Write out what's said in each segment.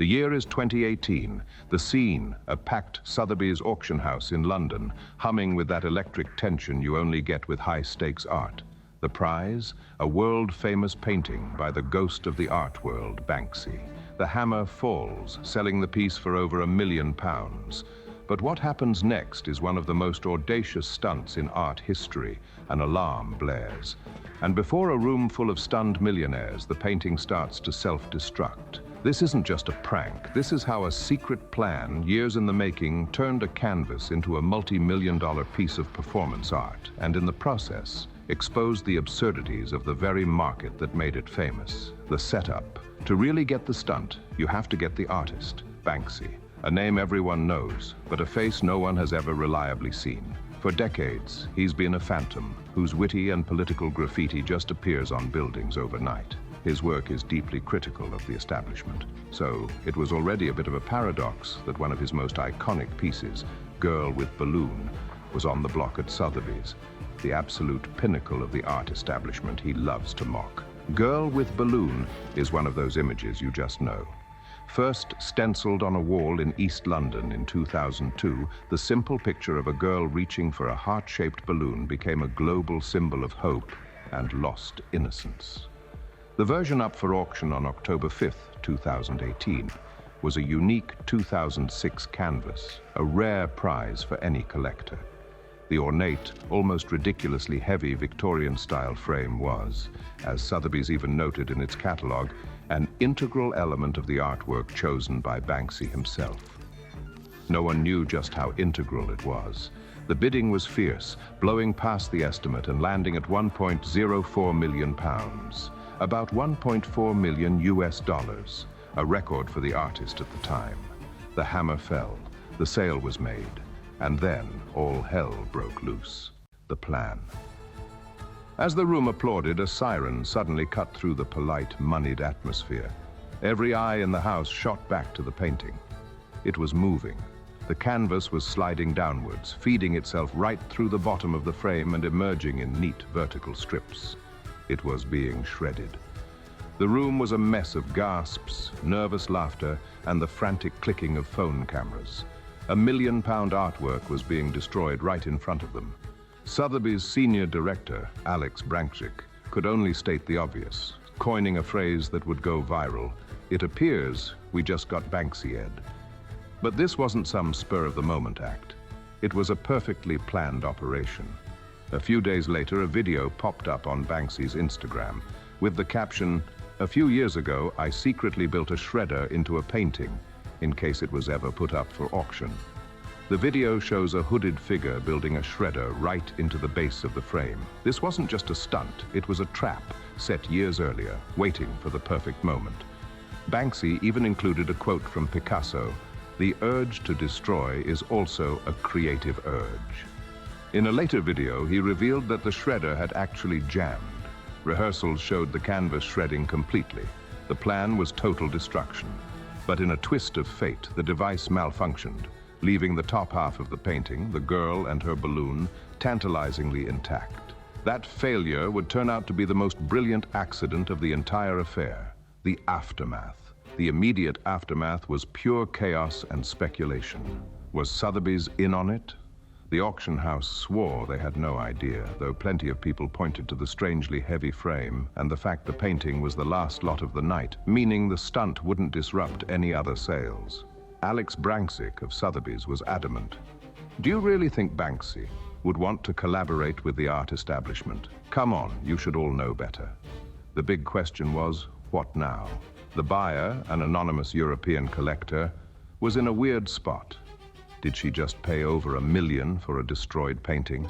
The year is 2018. The scene, a packed Sotheby's auction house in London, humming with that electric tension you only get with high-stakes art. The prize, a world-famous painting by the ghost of the art world, Banksy. The hammer falls, selling the piece for over £1 million. But what happens next is one of the most audacious stunts in art history. An alarm blares. And before a room full of stunned millionaires, the painting starts to self-destruct. This isn't just a prank. This is how a secret plan, years in the making, turned a canvas into a multi-million-dollar piece of performance art, and in the process, exposed the absurdities of the very market that made it famous. The setup. To really get the stunt, you have to get the artist, Banksy. A name everyone knows, but a face no one has ever reliably seen. For decades, he's been a phantom, whose witty and political graffiti just appears on buildings overnight. His work is deeply critical of the establishment. So, it was already a bit of a paradox that one of his most iconic pieces, Girl with Balloon, was on the block at Sotheby's, the absolute pinnacle of the art establishment he loves to mock. Girl with Balloon is one of those images you just know. First stenciled on a wall in East London in 2002, the simple picture of a girl reaching for a heart-shaped balloon became a global symbol of hope and lost innocence. The version up for auction on October 5, 2018, was a unique 2006 canvas, a rare prize for any collector. The ornate, almost ridiculously heavy Victorian-style frame was, as Sotheby's even noted in its catalogue, an integral element of the artwork chosen by Banksy himself. No one knew just how integral it was. The bidding was fierce, blowing past the estimate and landing at £1.04 million, about 1.4 million US dollars, a record for the artist at the time. The hammer fell, the sale was made, and then all hell broke loose. The plan. As the room applauded, a siren suddenly cut through the polite, moneyed atmosphere. Every eye in the house shot back to the painting. It was moving. The canvas was sliding downwards, feeding itself right through the bottom of the frame and emerging in neat vertical strips. It was being shredded. The room was a mess of gasps, nervous laughter, and the frantic clicking of phone cameras. £1 million artwork was being destroyed right in front of them. Sotheby's senior director, Banksy, could only state the obvious, coining a phrase that would go viral. It appears we just got Banksy-ed. But this wasn't some spur-of-the-moment act. It was a perfectly planned operation. A few days later, a video popped up on Banksy's Instagram with the caption, "A few years ago, I secretly built a shredder into a painting in case it was ever put up for auction." The video shows a hooded figure building a shredder right into the base of the frame. This wasn't just a stunt, it was a trap set years earlier, waiting for the perfect moment. Banksy even included a quote from Picasso, "The urge to destroy is also a creative urge." In a later video, he revealed that the shredder had actually jammed. Rehearsals showed the canvas shredding completely. The plan was total destruction. But in a twist of fate, the device malfunctioned, leaving the top half of the painting, the girl and her balloon, tantalizingly intact. That failure would turn out to be the most brilliant accident of the entire affair, the aftermath. The immediate aftermath was pure chaos and speculation. Was Sotheby's in on it? The auction house swore they had no idea, though plenty of people pointed to the strangely heavy frame and the fact the painting was the last lot of the night, meaning the stunt wouldn't disrupt any other sales. Banksy of Sotheby's was adamant. "Do you really think Banksy would want to collaborate with the art establishment? Come on, you should all know better." The big question was, what now? The buyer, an anonymous European collector, was in a weird spot. Did she just pay over £1 million for a destroyed painting?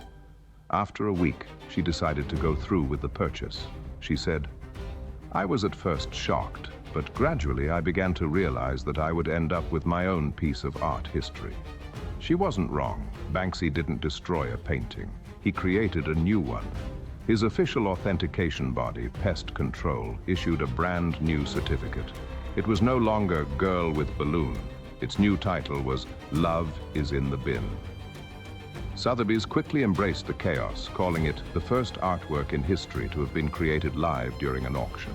After a week, she decided to go through with the purchase. She said, "I was at first shocked, but gradually I began to realize that I would end up with my own piece of art history." She wasn't wrong. Banksy didn't destroy a painting. He created a new one. His official authentication body, Pest Control, issued a brand new certificate. It was no longer Girl with Balloon. Its new title was Love is in the Bin. Sotheby's quickly embraced the chaos, calling it the first artwork in history to have been created live during an auction.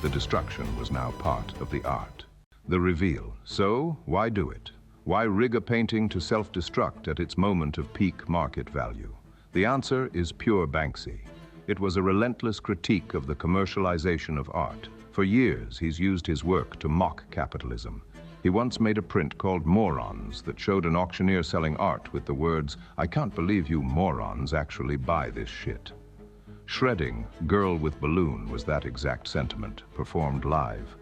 The destruction was now part of the art. The reveal. So, why do it? Why rig a painting to self-destruct at its moment of peak market value? The answer is pure Banksy. It was a relentless critique of the commercialization of art. For years, he's used his work to mock capitalism. He once made a print called Morons that showed an auctioneer selling art with the words, "I can't believe you morons actually buy this shit." Shredding, Girl with Balloon, was that exact sentiment, performed live.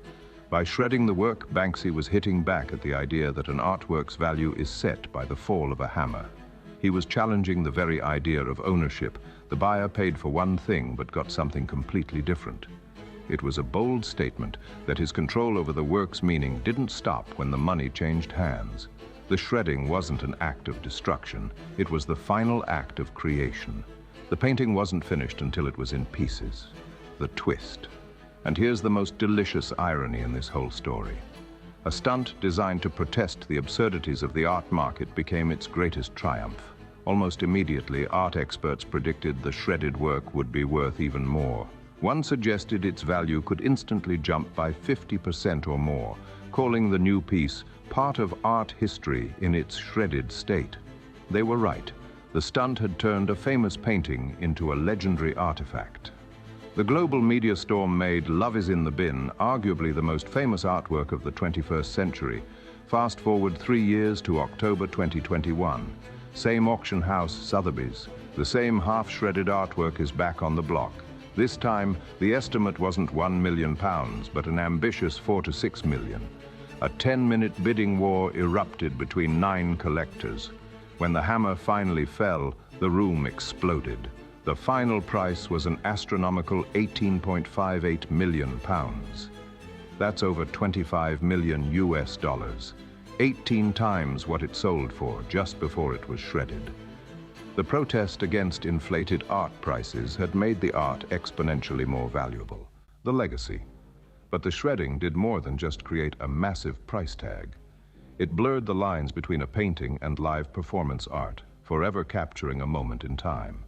By shredding the work, Banksy was hitting back at the idea that an artwork's value is set by the fall of a hammer. He was challenging the very idea of ownership. The buyer paid for one thing but got something completely different. It was a bold statement that his control over the work's meaning didn't stop when the money changed hands. The shredding wasn't an act of destruction, it was the final act of creation. The painting wasn't finished until it was in pieces. The twist. And here's the most delicious irony in this whole story. A stunt designed to protest the absurdities of the art market became its greatest triumph. Almost immediately, art experts predicted the shredded work would be worth even more. One suggested its value could instantly jump by 50% or more, calling the new piece part of art history in its shredded state. They were right. The stunt had turned a famous painting into a legendary artifact. The global media storm made Love is in the Bin arguably the most famous artwork of the 21st century. Fast forward 3 years to October 2021. Same auction house, Sotheby's. The same half-shredded artwork is back on the block. This time, the estimate wasn't £1 million, but an ambitious 4 to 6 million. A 10-minute bidding war erupted between 9 collectors. When the hammer finally fell, the room exploded. The final price was an astronomical £18.58 million. That's over 25 million US dollars, 18 times what it sold for just before it was shredded. The protest against inflated art prices had made the art exponentially more valuable. The legacy. But the shredding did more than just create a massive price tag. It blurred the lines between a painting and live performance art, forever capturing a moment in time.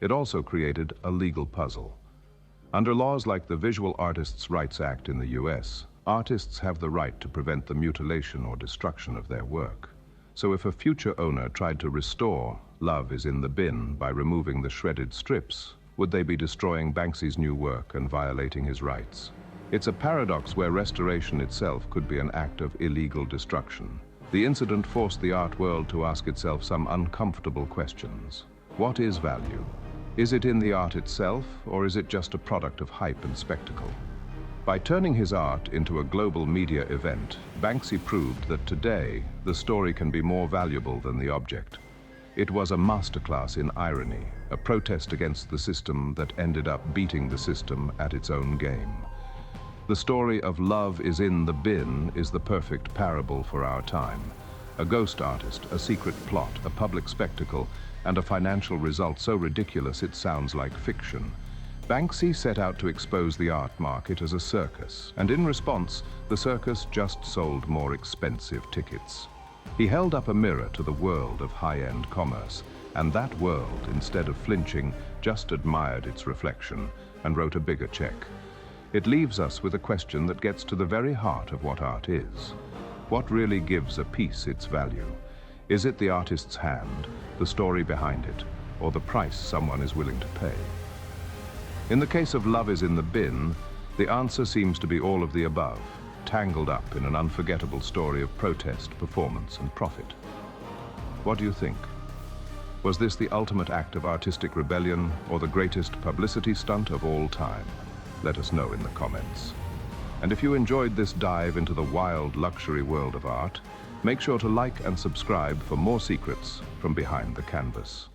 It also created a legal puzzle. Under laws like the Visual Artists' Rights Act in the US, artists have the right to prevent the mutilation or destruction of their work. So if a future owner tried to restore Love is in the Bin by removing the shredded strips, would they be destroying Banksy's new work and violating his rights? It's a paradox where restoration itself could be an act of illegal destruction. The incident forced the art world to ask itself some uncomfortable questions. What is value? Is it in the art itself, or is it just a product of hype and spectacle? By turning his art into a global media event, Banksy proved that today, the story can be more valuable than the object. It was a masterclass in irony, a protest against the system that ended up beating the system at its own game. The story of Love is in the Bin is the perfect parable for our time. A ghost artist, a secret plot, a public spectacle, and a financial result so ridiculous it sounds like fiction. Banksy set out to expose the art market as a circus, and in response, the circus just sold more expensive tickets. He held up a mirror to the world of high-end commerce, and that world, instead of flinching, just admired its reflection and wrote a bigger check. It leaves us with a question that gets to the very heart of what art is. What really gives a piece its value? Is it the artist's hand, the story behind it, or the price someone is willing to pay? In the case of Love is in the Bin, the answer seems to be all of the above, tangled up in an unforgettable story of protest, performance, and profit. What do you think? Was this the ultimate act of artistic rebellion, or the greatest publicity stunt of all time? Let us know in the comments. And if you enjoyed this dive into the wild luxury world of art, make sure to like and subscribe for more secrets from behind the canvas.